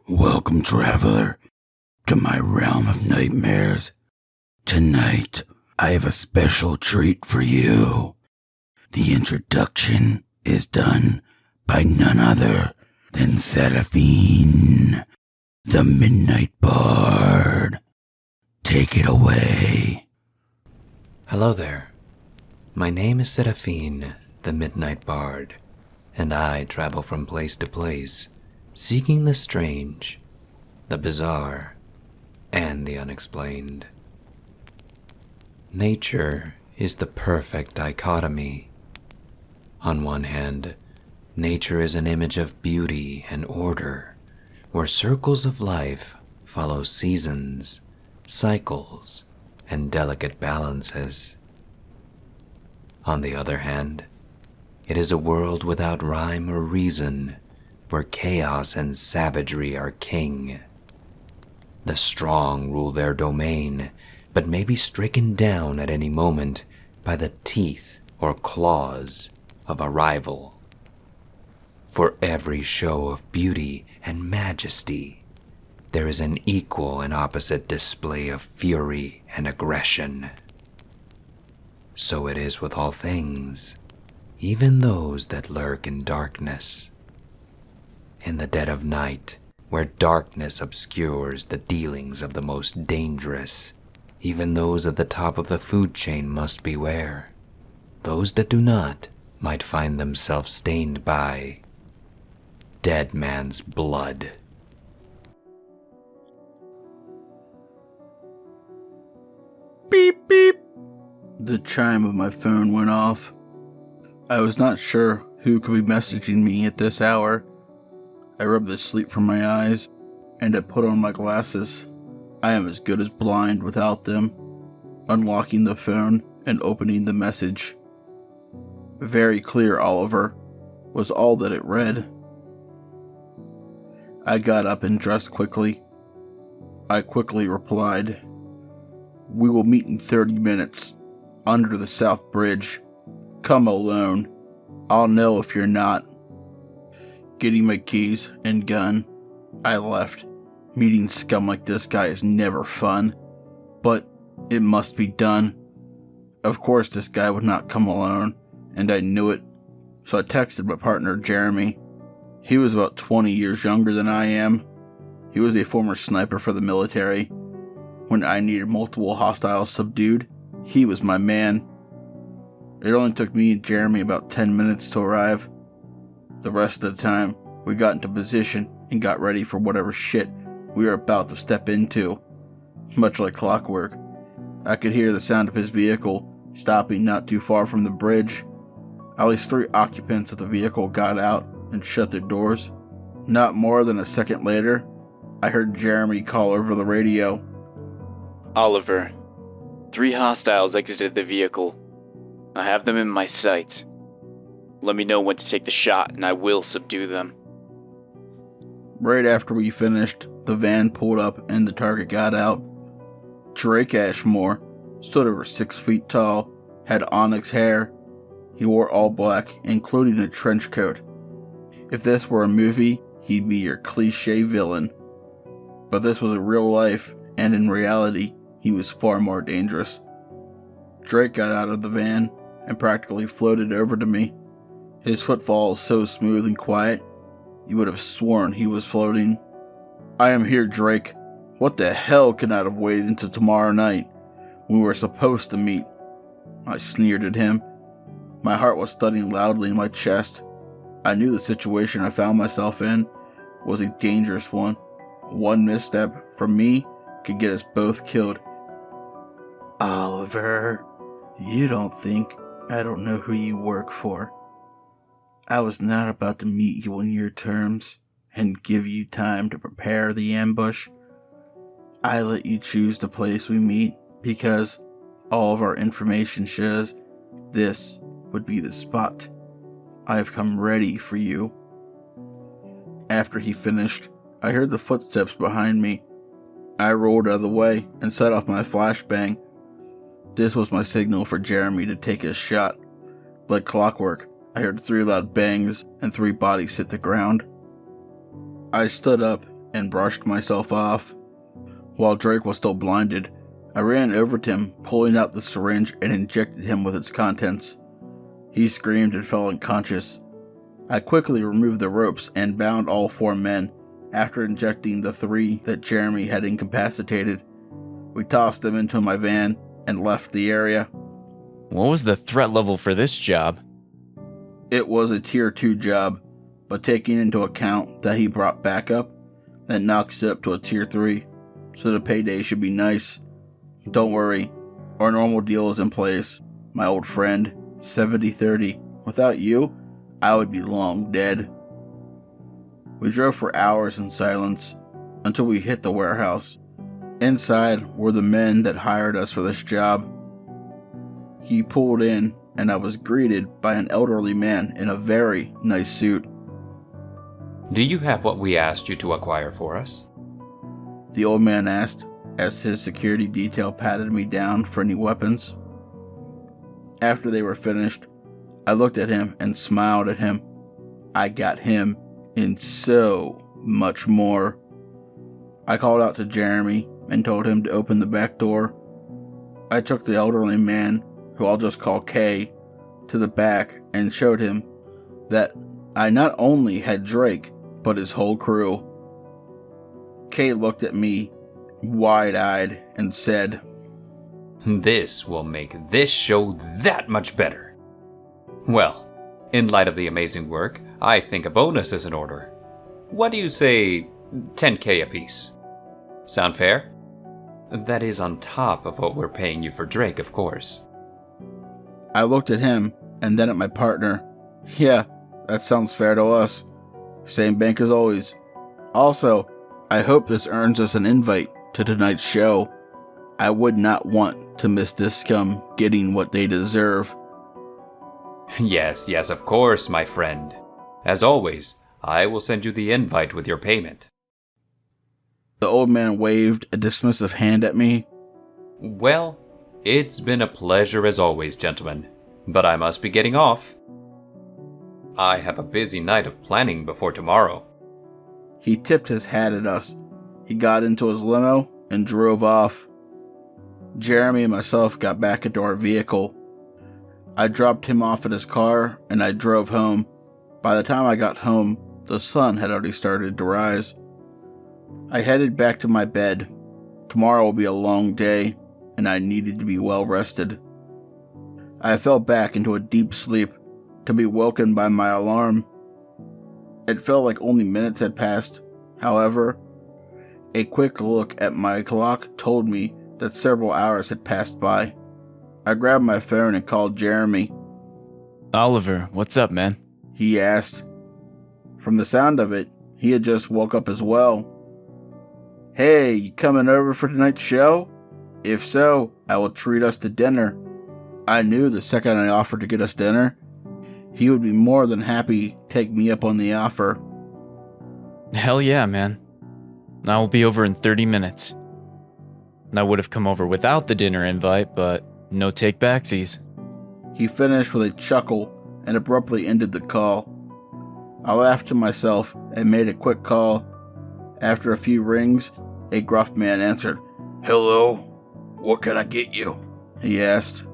Welcome, traveler, to my realm of nightmares. Tonight, I have a special treat for you. The introduction is done by none other than Serifen, the Midnight Bard. Take it away. Hello there. My name is Serifen, the Midnight Bard, and I travel from place to place, seeking the strange, the bizarre, and the unexplained. Nature is the perfect dichotomy. On one hand, nature is an image of beauty and order, where circles of life follow seasons, cycles, and delicate balances. On the other hand, it is a world without rhyme or reason, where chaos and savagery are king. The strong rule their domain, but may be stricken down at any moment by the teeth or claws of a rival. For every show of beauty and majesty, there is an equal and opposite display of fury and aggression. So it is with all things, even those that lurk in darkness. In the dead of night, where darkness obscures the dealings of the most dangerous, even those at the top of the food chain must beware. Those that do not might find themselves stained by dead man's blood. Beep, beep. The chime of my phone went off. I was not sure who could be messaging me at this hour. I rubbed the sleep from my eyes, and I put on my glasses. I am as good as blind without them. Unlocking the phone and opening the message. Very clear, Oliver, was all that it read. I got up and dressed quickly. I quickly replied, "We will meet in 30 minutes, under the South Bridge. Come alone. I'll know if you're not." Getting my keys and gun, I left. Meeting scum like this guy is never fun, but it must be done. Of course this guy would not come alone, and I knew it, so I texted my partner Jeremy. He was about 20 years younger than I am. He was a former sniper for the military. When I needed multiple hostiles subdued, he was my man. It only took me and Jeremy about 10 minutes to arrive. The rest of the time, we got into position and got ready for whatever shit we were about to step into. Much like clockwork, I could hear the sound of his vehicle stopping not too far from the bridge. At least 3 occupants of the vehicle got out and shut their doors. Not more than a second later, I heard Jeremy call over the radio. "Oliver, 3 hostiles exited the vehicle. I have them in my sights. Let me know when to take the shot and I will subdue them." Right after we finished, the van pulled up and the target got out. Drake Ashmore stood over 6 feet tall, had onyx hair. He wore all black, including a trench coat. If this were a movie, he'd be your cliche villain. But this was real life, and in reality, he was far more dangerous. Drake got out of the van and practically floated over to me. His footfall was so smooth and quiet, you would have sworn he was floating. "I am here, Drake. What the hell could not have waited until tomorrow night? We were supposed to meet." I sneered at him. My heart was thudding loudly in my chest. I knew the situation I found myself in was a dangerous one. One misstep from me could get us both killed. "Oliver, you don't think I don't know who you work for. I was not about to meet you on your terms and give you time to prepare the ambush. I let you choose the place we meet because all of our information shows this would be the spot. I have come ready for you." After he finished, I heard the footsteps behind me. I rolled out of the way and set off my flashbang. This was my signal for Jeremy to take his shot. Like clockwork, I heard 3 loud bangs and 3 bodies hit the ground. I stood up and brushed myself off. While Drake was still blinded, I ran over to him, pulling out the syringe and injected him with its contents. He screamed and fell unconscious. I quickly removed the ropes and bound all 4 men after injecting the 3 that Jeremy had incapacitated. We tossed them into my van and left the area. What was the threat level for this job? It was a tier 2 job, but taking into account that he brought backup, that knocks it up to a tier 3, so the payday should be nice. Don't worry, our normal deal is in place, my old friend, 70-30. Without you, I would be long dead. We drove for hours in silence, until we hit the warehouse. Inside were the men that hired us for this job. He pulled in, and I was greeted by an elderly man in a very nice suit. Do you have what we asked you to acquire for us? The old man asked, as his security detail patted me down for any weapons. After they were finished, I looked at him and smiled at him. I got him and so much more. I called out to Jeremy and told him to open the back door. I took the elderly man, who I'll just call K, to the back and showed him that I not only had Drake, but his whole crew. K looked at me, wide-eyed, and said, This will make this show that much better. Well, in light of the amazing work, I think a bonus is in order. What do you say, 10K apiece? Sound fair? That is on top of what we're paying you for Drake, of course. I looked at him and then at my partner. Yeah, that sounds fair to us. Same bank as always. Also, I hope this earns us an invite to tonight's show. I would not want to miss this scum getting what they deserve. Yes, of course, my friend. As always, I will send you the invite with your payment. The old man waved a dismissive hand at me. Well, it's been a pleasure as always, gentlemen, but I must be getting off. I have a busy night of planning before tomorrow. He tipped his hat at us. He got into his limo and drove off. Jeremy and myself got back into our vehicle. I dropped him off at his car and I drove home. By the time I got home, the sun had already started to rise. I headed back to my bed. Tomorrow will be a long day, and I needed to be well rested. I fell back into a deep sleep to be woken by my alarm. It felt like only minutes had passed. However, a quick look at my clock told me that several hours had passed by. I grabbed my phone and called Jeremy. Oliver, what's up, man? He asked. From the sound of it, he had just woke up as well. Hey, you coming over for tonight's show? If so, I will treat us to dinner. I knew the second I offered to get us dinner, he would be more than happy to take me up on the offer. Hell yeah, man. I will be over in 30 minutes. I would have come over without the dinner invite, but no take backsies. He finished with a chuckle and abruptly ended the call. I laughed to myself and made a quick call. After a few rings, a gruff man answered. Hello? What can I get you? He asked.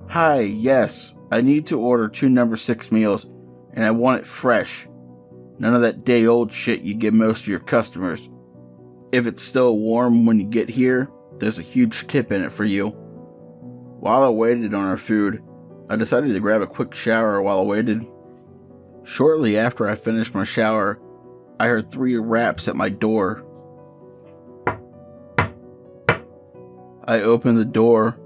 Hi, yes. I need to order 2 number 6 meals, and I want it fresh. None of that day-old shit you give most of your customers. If it's still warm when you get here, there's a huge tip in it for you. While I waited on our food, I decided to grab a quick shower while I waited. Shortly after I finished my shower, I heard 3 raps at my door. I opened the door.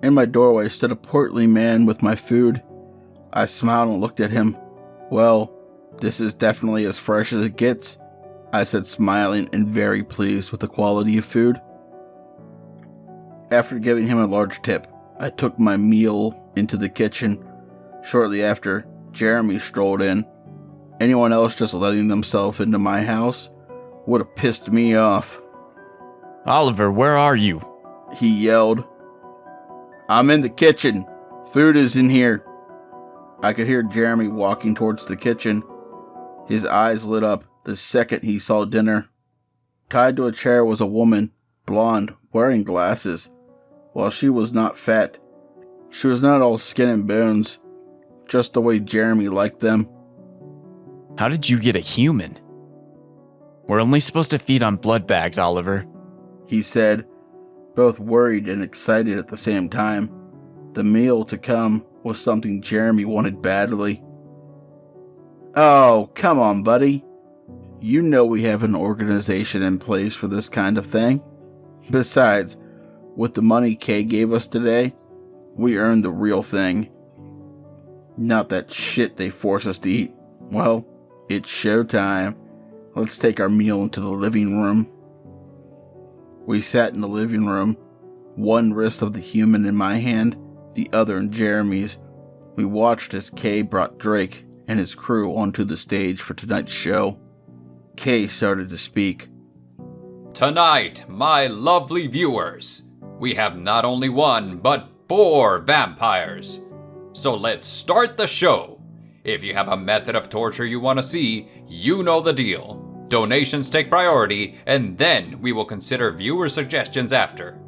In my doorway stood a portly man with my food. I smiled and looked at him. Well, this is definitely as fresh as it gets, I said, smiling and very pleased with the quality of food. After giving him a large tip, I took my meal into the kitchen. Shortly after, Jeremy strolled in. Anyone else just letting themselves into my house would have pissed me off. Oliver, where are you? He yelled. I'm in the kitchen. Food is in here. I could hear Jeremy walking towards the kitchen. His eyes lit up the the second he saw dinner. Tied to a chair was a woman, blonde, wearing glasses. While she was not fat, she was not all skin and bones, just the way Jeremy liked them. How did you get a human? We're only supposed to feed on blood bags, Oliver. He said, both worried and excited at the same time. The meal to come was something Jeremy wanted badly. Oh, come on, buddy. You know we have an organization in place for this kind of thing. Besides, with the money Kay gave us today, we earned the real thing. Not that shit they force us to eat. Well, it's showtime. Let's take our meal into the living room. We sat in the living room, one wrist of the human in my hand, the other in Jeremy's. We watched as Kay brought Drake and his crew onto the stage for tonight's show. Kay started to speak. Tonight, my lovely viewers, we have not only one, but 4 vampires. So let's start the show. If you have a method of torture you want to see, you know the deal. Donations take priority, and then we will consider viewer suggestions after.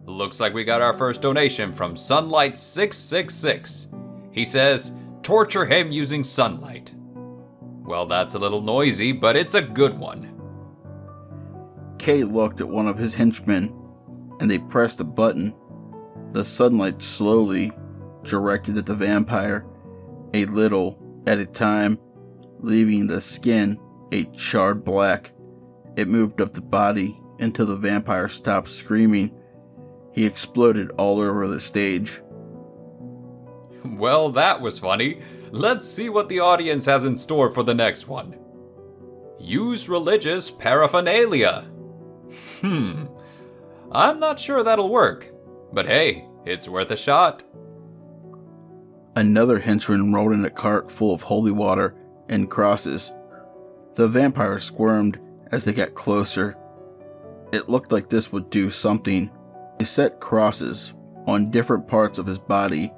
Looks like we got our first donation from Sunlight666. He says, torture him using sunlight. Well, that's a little noisy, but it's a good one. Kay looked at one of his henchmen, and they pressed a button. The sunlight slowly directed at the vampire, a little at a time, leaving the skin a charred black. It moved up the body until the vampire stopped screaming. He exploded all over the stage. Well, that was funny. Let's see what the audience has in store for the next one. Use religious paraphernalia. I'm not sure that'll work, but hey, it's worth a shot. Another henchman rolled in a cart full of holy water and crosses. The vampire squirmed as they got closer. It looked like this would do something. They set crosses on different parts of his body.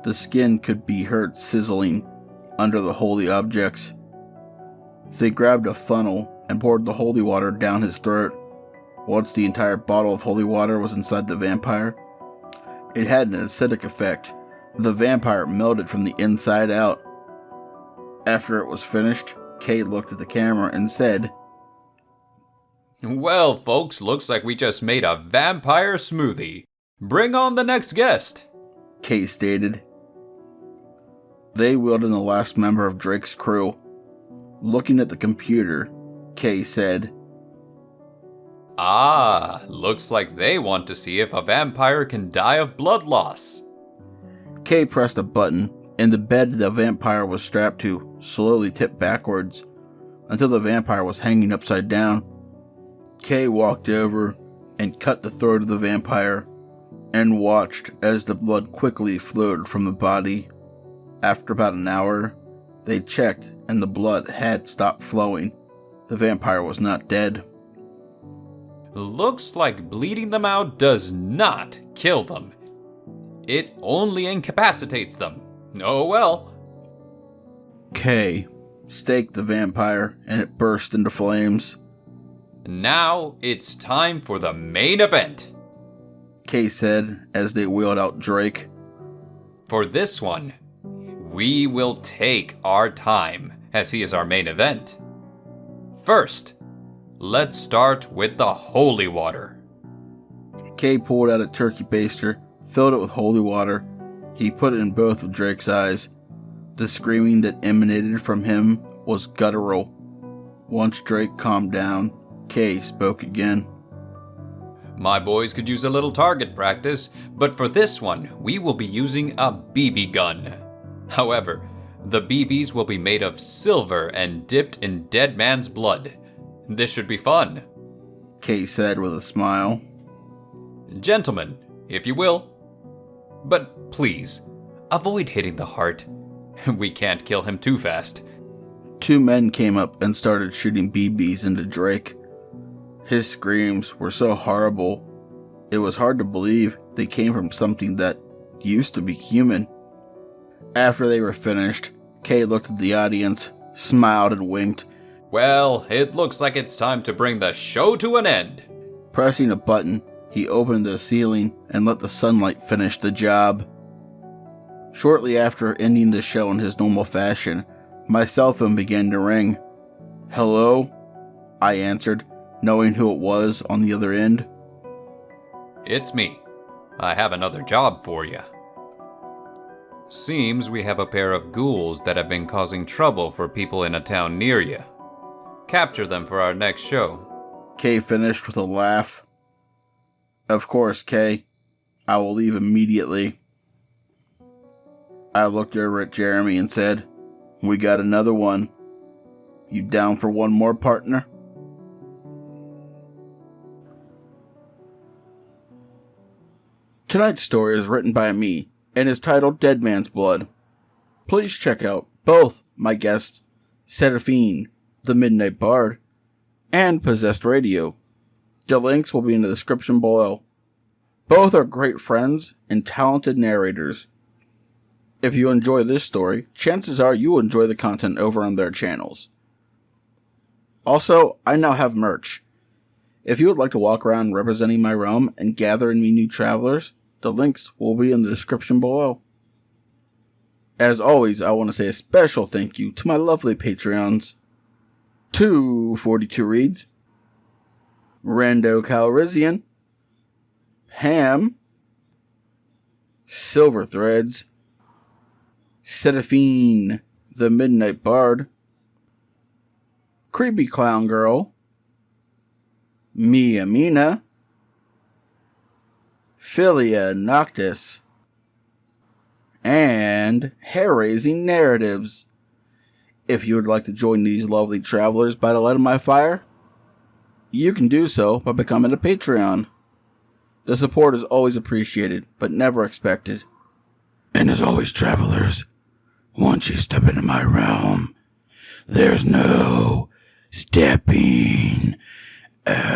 The skin could be heard sizzling under the holy objects. They grabbed a funnel and poured the holy water down his throat. Once the entire bottle of holy water was inside the vampire, it had an acidic effect. The vampire melted from the inside out. After it was finished, Kay looked at the camera and said, Well, folks, looks like we just made a vampire smoothie. Bring on the next guest. Kay stated. They wheeled in the last member of Drake's crew. Looking at the computer, Kay said, Looks like they want to see if a vampire can die of blood loss. Kay pressed a button, and the bed the vampire was strapped to slowly tipped backwards until the vampire was hanging upside down. Kay walked over and cut the throat of the vampire and watched as the blood quickly flowed from the body. After about an hour, they checked and the blood had stopped flowing. The vampire was not dead. Looks like bleeding them out does not kill them. It only incapacitates them. Oh well. Kay staked the vampire and it burst into flames. Now it's time for the main event, Kay said as they wheeled out Drake. For this one, we will take our time as he is our main event. First, let's start with the holy water. Kay pulled out a turkey baster, filled it with holy water. He put it in both of Drake's eyes. The screaming that emanated from him was guttural. Once Drake calmed down, Kay spoke again. My boys could use a little target practice, but for this one, we will be using a BB gun. However, the BBs will be made of silver and dipped in dead man's blood. This should be fun, Kay said with a smile. Gentlemen, if you will. But please, avoid hitting the heart. We can't kill him too fast. 2 men came up and started shooting BBs into Drake. His screams were so horrible, it was hard to believe they came from something that used to be human. After they were finished, Kay looked at the audience, smiled and winked, Well, it looks like it's time to bring the show to an end. Pressing a button, he opened the ceiling and let the sunlight finish the job. Shortly after ending the show in his normal fashion, my cell phone began to ring. "Hello?" I answered, knowing who it was on the other end. It's me. I have another job for you. Seems we have a pair of ghouls that have been causing trouble for people in a town near you. Capture them for our next show. Kay finished with a laugh. "Of course, Kay. I will leave immediately." I looked over at Jeremy and said, "We got another one. You down for one more, partner?" Tonight's story is written by me and is titled Dead Man's Blood. Please check out both my guests, Serifen, the Midnight Bard, and Possessed Radio. The links will be in the description below. Both are great friends and talented narrators. If you enjoy this story, chances are you will enjoy the content over on their channels. Also, I now have merch. If you would like to walk around representing my realm and gathering me new travelers, the links will be in the description below. As always, I want to say a special thank you to my lovely Patreons. 242 Reads, Rando Calrissian, Pam, Silver Threads, Serifen, the Midnight Bard, Creepy Clown Girl, Mia Mina, Philia Noctis, and Hair-Raising Narratives. If you would like to join these lovely travelers by the light of my fire, you can do so by becoming a Patreon. The support is always appreciated, but never expected. And as always, travelers, once you step into my realm, there's no stepping out.